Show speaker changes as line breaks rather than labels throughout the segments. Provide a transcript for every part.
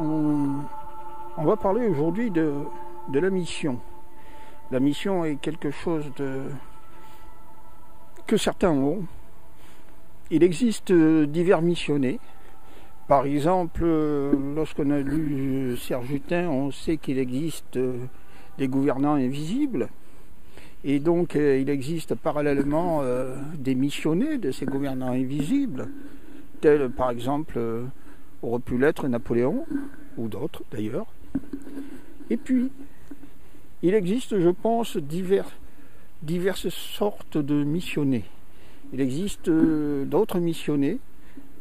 On va parler aujourd'hui de la mission. La mission est quelque chose que certains ont. Il existe divers missionnés. Par exemple, lorsqu'on a lu Serge Hutin, on sait qu'il existe des gouvernants invisibles. Et donc, il existe parallèlement des missionnés de ces gouvernants invisibles, tels par exemple aurait pu l'être Napoléon, ou d'autres d'ailleurs. Et puis, il existe, je pense, diverses sortes de missionnés. Il existe d'autres missionnés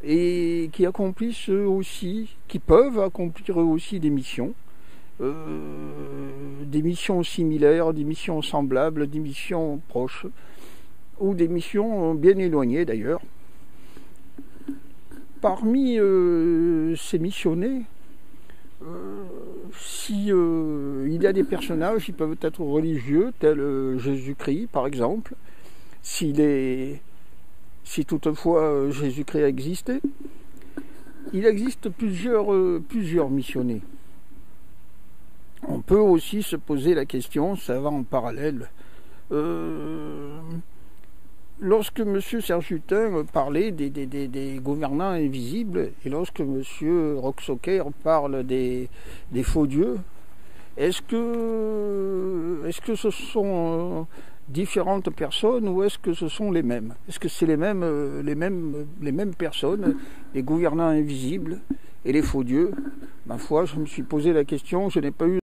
et qui accomplissent eux aussi, qui peuvent accomplir eux aussi des missions similaires, des missions semblables, des missions proches, ou des missions bien éloignées d'ailleurs. Parmi ces missionnés, il y a des personnages qui peuvent être religieux, tels Jésus-Christ par exemple, si toutefois Jésus-Christ a existé. Il existe plusieurs missionnés. On peut aussi se poser la question, ça va en parallèle. Lorsque M. Serge Hutin parlait des gouvernants invisibles, et lorsque M. Roxoker parle des faux dieux, est-ce que ce sont différentes personnes ou est-ce que ce sont les mêmes? Est-ce que c'est les mêmes personnes, les gouvernants invisibles et les faux dieux? Ma foi, je me suis posé la question, je n'ai pas eu